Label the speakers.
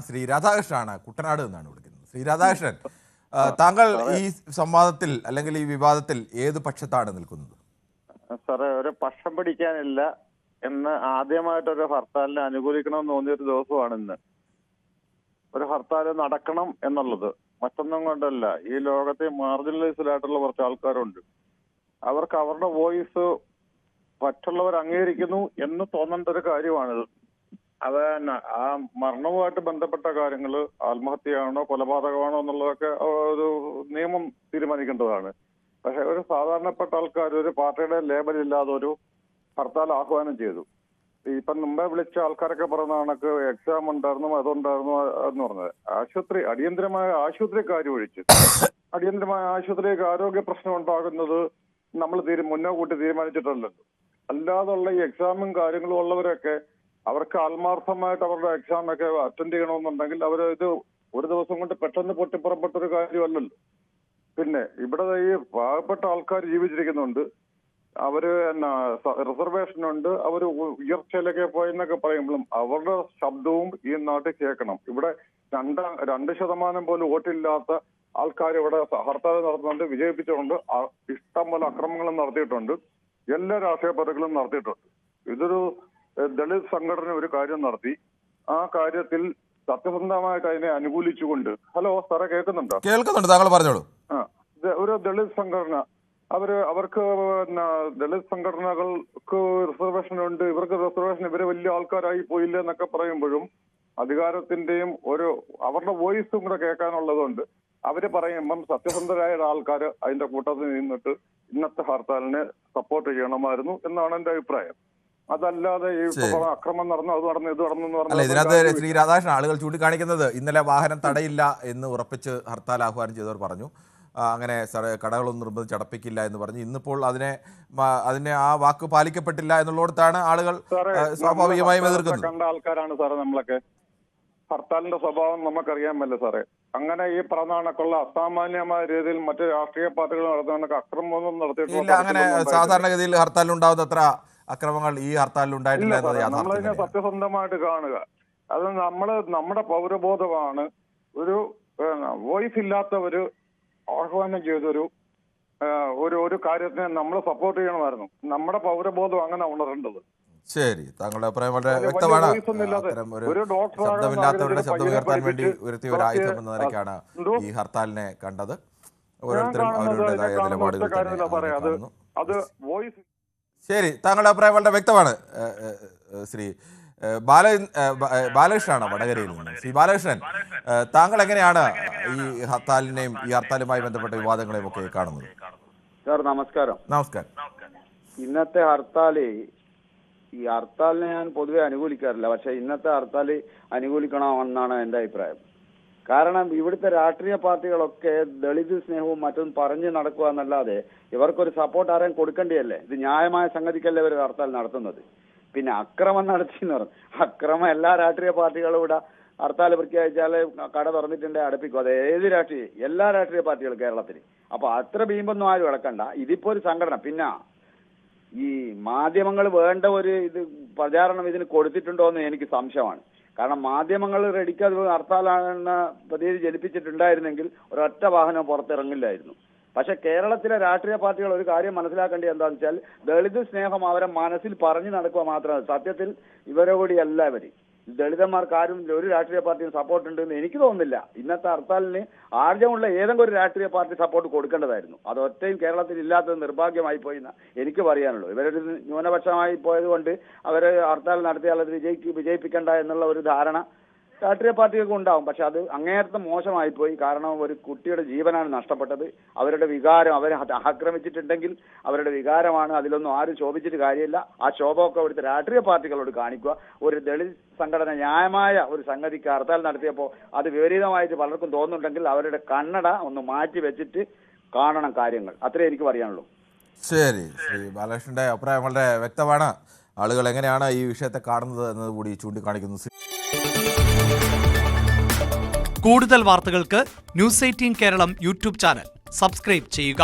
Speaker 1: ശ്രീ രാധാകൃഷ്ണനാണ്, കുട്ടനാട് എന്നാണ് വിളിക്കുന്നത്. ശ്രീ രാധാകൃഷ്ണൻ, താങ്കൾ ഈ സംവാദത്തിൽ അല്ലെങ്കിൽ ഈ വിവാദത്തിൽ ഏത് പക്ഷത്താണ് നിൽക്കുന്നത്?
Speaker 2: സാറേ, ഒരു പക്ഷം പിടിക്കാനില്ല എന്ന് ആദ്യമായിട്ടൊരു ഹർത്താലിനെ അനുകൂലിക്കണമെന്ന് തോന്നിയൊരു ദിവസമാണ് ഇന്ന്. ഒരു ഹർത്താൽ നടക്കണം എന്നുള്ളത് മറ്റൊന്നും കൊണ്ടല്ല. ഈ ലോകത്തെ മാർജിനലൈസ്ഡ് ആയിട്ടുള്ള കുറച്ച് ആൾക്കാരുണ്ട്. അവർക്ക് അവരുടെ വോയിസ് മറ്റുള്ളവർ അംഗീകരിക്കുന്നു എന്ന് തോന്നേണ്ട ഒരു കാര്യമാണിത്. അത് തന്നെ ആ മരണവുമായിട്ട് ബന്ധപ്പെട്ട കാര്യങ്ങൾ ആത്മഹത്യയാണോ കൊലപാതകമാണോ എന്നുള്ളതൊക്കെ ഒരു നിയമം തീരുമാനിക്കേണ്ടതാണ്. പക്ഷെ ഒരു സാധാരണപ്പെട്ട ആൾക്കാർ ഒരു പാർട്ടിയുടെ ലേബൽ ഇല്ലാതെ ഒരു ഹർത്താൽ ആഹ്വാനം ചെയ്തു. ഇപ്പം മുമ്പേ വിളിച്ച ആൾക്കാരൊക്കെ പറയുന്ന കണക്ക് എക്സാം ഉണ്ടായിരുന്നു, അതുണ്ടായിരുന്നു എന്ന് പറഞ്ഞത് അടിയന്തരമായ ആശുപത്രി കാര്യം ഒഴിച്ച് അടിയന്തരമായ ആശുപത്രിക്ക് ആരോഗ്യ പ്രശ്നം ഉണ്ടാകുന്നത് നമ്മൾ മുന്നോട്ട് തീരുമാനിച്ചിട്ടുണ്ടല്ലോ. അല്ലാതുള്ള ഈ എക്സാമും കാര്യങ്ങളും ഉള്ളവരൊക്കെ അവർക്ക് ആത്മാർത്ഥമായിട്ട് അവരുടെ എക്സാം ഒക്കെ അറ്റൻഡ് ചെയ്യണമെന്നുണ്ടെങ്കിൽ അവർ ഇത് ഒരു ദിവസം കൊണ്ട് പെട്ടെന്ന് പൊട്ടിപ്പുറപ്പെട്ടൊരു കാര്യമല്ലല്ലോ. പിന്നെ ഇവിടെ ഈ പാവപ്പെട്ട ആൾക്കാർ ജീവിച്ചിരിക്കുന്നുണ്ട്. അവര് റിസർവേഷൻ ഉണ്ട്, അവര് ഉയർച്ചയിലൊക്കെ പോയെന്നൊക്കെ പറയുമ്പോഴും അവരുടെ ശബ്ദവും ഈ നാട്ടിൽ കേൾക്കണം. ഇവിടെ 2% പോലും വോട്ടില്ലാത്ത ആൾക്കാർ ഇവിടെ ഹർത്താൽ നടത്തുന്നുണ്ട്, വിജയിപ്പിച്ചുകൊണ്ട് ഇഷ്ടം പോലെ അക്രമങ്ങളും നടത്തിയിട്ടുണ്ട്. എല്ലാ രാഷ്ട്രീയ പാർട്ടികളും നടത്തിയിട്ടുണ്ട്. ഇതൊരു ദളിത് സംഘടന ഒരു കാര്യം നടത്തി. ആ കാര്യത്തിൽ സത്യസന്ധമായിട്ട് അതിനെ അനുകൂലിച്ചുകൊണ്ട് ഹലോ സാറേ, കേൾക്കുന്നുണ്ടോ?
Speaker 1: കേൾക്കുന്നുണ്ട്, താങ്കൾ പറഞ്ഞോളൂ.
Speaker 2: ഒരു ദളിത് സംഘടന അവർക്ക് ദളിത് സംഘടനകൾക്ക് റിസർവേഷൻ ഉണ്ട്, ഇവർക്ക് റിസർവേഷൻ, ഇവര് വലിയ ആൾക്കാരായി പോയില്ല എന്നൊക്കെ പറയുമ്പോഴും അധികാരത്തിന്റെയും അവരുടെ വോയിസും കൂടെ കേൾക്കാനുള്ളതുകൊണ്ട് അവര് പറയുമ്പം സത്യസന്ധരായ ആൾക്കാർ അതിന്റെ കൂട്ടത്തിൽ നിന്നിട്ട് ഇന്നത്തെ ഹർത്താലിനെ സപ്പോർട്ട് ചെയ്യണമായിരുന്നു എന്നാണ് എന്റെ അഭിപ്രായം. അതല്ലാതെ ഈ അക്രമം നടന്നു, അത് നടന്നു, ഇത് നടന്നു എന്ന്
Speaker 1: പറഞ്ഞാൽ ഇതിനകത്ത് ശ്രീ രാധാകൃഷ്ണൻ, ആളുകൾ ചൂണ്ടിക്കാണിക്കുന്നത് ഇന്നലെ വാഹനം തടയില്ല എന്ന് ഉറപ്പിച്ച് ഹർത്താൽ ആഹ്വാനം ചെയ്തവർ പറഞ്ഞു. അങ്ങനെ കടകളൊന്നും നിർബന്ധിച്ച് അടപ്പിക്കില്ല എന്ന് പറഞ്ഞു. ഇന്നിപ്പോൾ അതിനെ ആ വാക്ക് പാലിക്കപ്പെട്ടില്ല എന്നുള്ളിടത്താണ് ആളുകൾ സ്വാഭാവികമായും എതിർക്കുന്നത്.
Speaker 2: കണ്ട ആൾക്കാരാണ് സാറേ നമ്മളൊക്കെ. ഹർത്താലിന്റെ സ്വഭാവം നമുക്കറിയാമല്ലോ സാറേ. അങ്ങനെ ഈ പറഞ്ഞ അസാമാന്യമായ രീതിയിൽ മറ്റ് രാഷ്ട്രീയ പാർട്ടികൾ നടത്തുന്ന അക്രമമൊന്നും നടത്തിയിട്ടില്ല.
Speaker 1: അങ്ങനെ സാധാരണഗതിയിൽ ഹർത്താലിലുണ്ടാവുന്ന അത്ര അക്രമങ്ങൾ ഈ ഹർത്താലിൽ ഉണ്ടായിട്ടില്ല എന്നത്
Speaker 2: നമ്മളതിനെ സത്യസന്ധമായിട്ട് കാണുക. അത് നമ്മുടെ പൗരബോധമാണ്. ഒരു വോയിസ് ഇല്ലാത്തവര് ആഹ്വാനം ചെയ്തൊരു ഒരു കാര്യത്തിനെ നമ്മൾ സപ്പോർട്ട് ചെയ്യണമായിരുന്നു. നമ്മുടെ പൗരബോധം അങ്ങനെ ഉണരേണ്ടത്.
Speaker 1: ശരി, താങ്കളുടെ അഭിപ്രായം വളരെ വ്യക്തമാണ്. ശബ്ദമില്ലാത്തവരുടെ ശബ്ദം ഉയർത്താൻ വേണ്ടി ഉയർത്തിയ ഒരു ആയുധം എന്ന നിലയ്ക്കാണ് ഈ ഹർത്താലിനെ കണ്ടത്. ഓരോരുത്തരും അവരുടേതായ നിലപാടുകൾ കാണുന്നു. ശരി, താങ്കളുടെ അഭിപ്രായം വളരെ വ്യക്തമാണ്. ശ്രീ ബാലകൃഷ്ണനാണ് വടകരയിൽ നിന്ന്. ശ്രീ ബാലകൃഷ്ണൻ, താങ്കൾ എങ്ങനെയാണ് ഈ ഹർത്താലിനെയും ഈ ഹർത്താലുമായി ബന്ധപ്പെട്ട വിവാദങ്ങളെയും ഒക്കെ കാണുന്നത്?
Speaker 3: സാർ നമസ്കാരം.
Speaker 1: നമസ്കാരം.
Speaker 3: ഇന്നത്തെ ഈ ഹർത്താലിനെ ഞാൻ പൊതുവെ അനുകൂലിക്കാറില്ല. പക്ഷെ ഇന്നത്തെ ഹർത്താൽ അനുകൂലിക്കണമെന്നാണ് എൻ്റെ അഭിപ്രായം. കാരണം ഇവിടുത്തെ രാഷ്ട്രീയ പാർട്ടികളൊക്കെ ദളിത് സ്നേഹവും മറ്റും പറഞ്ഞ് നടക്കുക എന്നല്ലാതെ ഇവർക്കൊരു സപ്പോർട്ട് ആരെയും കൊടുക്കേണ്ടിയല്ലേ? ഇത് ന്യായമായ സംഗതിക്കല്ലേ ഇവർ ഹർത്താൽ നടത്തുന്നത്. പിന്നെ അക്രമം നടത്തി എന്ന് പറഞ്ഞു, അക്രമം എല്ലാ രാഷ്ട്രീയ പാർട്ടികളും ഇവിടെ ഹർത്താൽ പ്രഖ്യാപിച്ചാൽ കട തുറന്നിട്ടുണ്ടെങ്കിൽ അടുപ്പിക്കും. അത് എല്ലാ രാഷ്ട്രീയ പാർട്ടികളും കേരളത്തിൽ. അപ്പൊ അത്ര ബീമ്പൊന്നും ആരും ഇളക്കണ്ട. ഇതിപ്പോ ഒരു സംഘടന. പിന്നെ ഈ മാധ്യമങ്ങൾ വേണ്ട ഒരു പ്രചാരണം ഇതിന് കൊടുത്തിട്ടുണ്ടോ എന്ന് എനിക്ക് സംശയമാണ്. കാരണം മാധ്യമങ്ങൾ റെഡിക്ക് അത് ഹർത്താലാണെന്ന പ്രതീതി ജനിപ്പിച്ചിട്ടുണ്ടായിരുന്നെങ്കിൽ ഒരൊറ്റ വാഹനം പുറത്തിറങ്ങില്ലായിരുന്നു. പക്ഷെ കേരളത്തിലെ രാഷ്ട്രീയ പാർട്ടികൾ ഒരു കാര്യം മനസ്സിലാക്കേണ്ടത് എന്താണെന്ന് വെച്ചാൽ ദളിത് സ്നേഹം അവരെ മനസ്സിൽ പറഞ്ഞു നടക്കുക മാത്രമല്ല. സത്യത്തിൽ ഇവരോടിയല്ല ഇവര്. ദളിതന്മാർക്കാരും ഒരു രാഷ്ട്രീയ പാർട്ടിയും സപ്പോർട്ട് ഉണ്ടെന്ന് എനിക്ക് തോന്നുന്നില്ല. ഇന്നത്തെ ഹർത്താലിന് ആർജമുള്ള ഏതെങ്കിലും ഒരു രാഷ്ട്രീയ പാർട്ടി സപ്പോർട്ട് കൊടുക്കേണ്ടതായിരുന്നു. അത് ഒറ്റയും കേരളത്തിൽ ഇല്ലാത്തത് നിർഭാഗ്യമായി പോയി എന്ന് എനിക്ക് പറയാനുള്ളൂ. ഇവരൊരു ന്യൂനപക്ഷമായി പോയത് കൊണ്ട് അവര് ഹർത്താൽ നടത്തിയാൽ അത് വിജയിപ്പിക്കണ്ട എന്നുള്ള ഒരു ധാരണ രാഷ്ട്രീയ പാർട്ടികൾക്ക് ഉണ്ടാവും. പക്ഷെ അത് അങ്ങേയറ്റം മോശമായി പോയി. കാരണം ഒരു കുട്ടിയുടെ ജീവനാണ് നഷ്ടപ്പെട്ടത്. അവരുടെ വികാരം, അവരെ ആക്രമിച്ചിട്ടുണ്ടെങ്കിൽ അവരുടെ വികാരമാണ്. അതിലൊന്നും ആരും ശോഭിച്ചിട്ട് കാര്യമില്ല. ആ ശോഭമൊക്കെ ഇവിടുത്തെ രാഷ്ട്രീയ പാർട്ടികളോട് കാണിക്കുക. ഒരു ദളിത് സംഘടന ന്യായമായ ഒരു സംഗതിക്ക് ഹർത്താൽ നടത്തിയപ്പോൾ അത് വിപരീതമായിട്ട് പലർക്കും തോന്നുന്നുണ്ടെങ്കിൽ അവരുടെ കണ്ണട ഒന്ന് മാറ്റി വെച്ചിട്ട് കാണണം കാര്യങ്ങൾ. അത്രേ എനിക്ക് പറയാനുള്ളൂ.
Speaker 1: ശരി, ശ്രീ ബാലകൃഷ്ണന്റെ അഭിപ്രായം വളരെ വ്യക്തമാണ്. ആളുകൾ എങ്ങനെയാണ് ഈ വിഷയത്തെ കാണുന്നത് എന്നത് കൂടി ചൂണ്ടിക്കാണിക്കുന്നു.
Speaker 4: കൂടുതൽ വാർത്തകൾക്ക് news 18 Keralam YouTube channel subscribe ചെയ്യുക.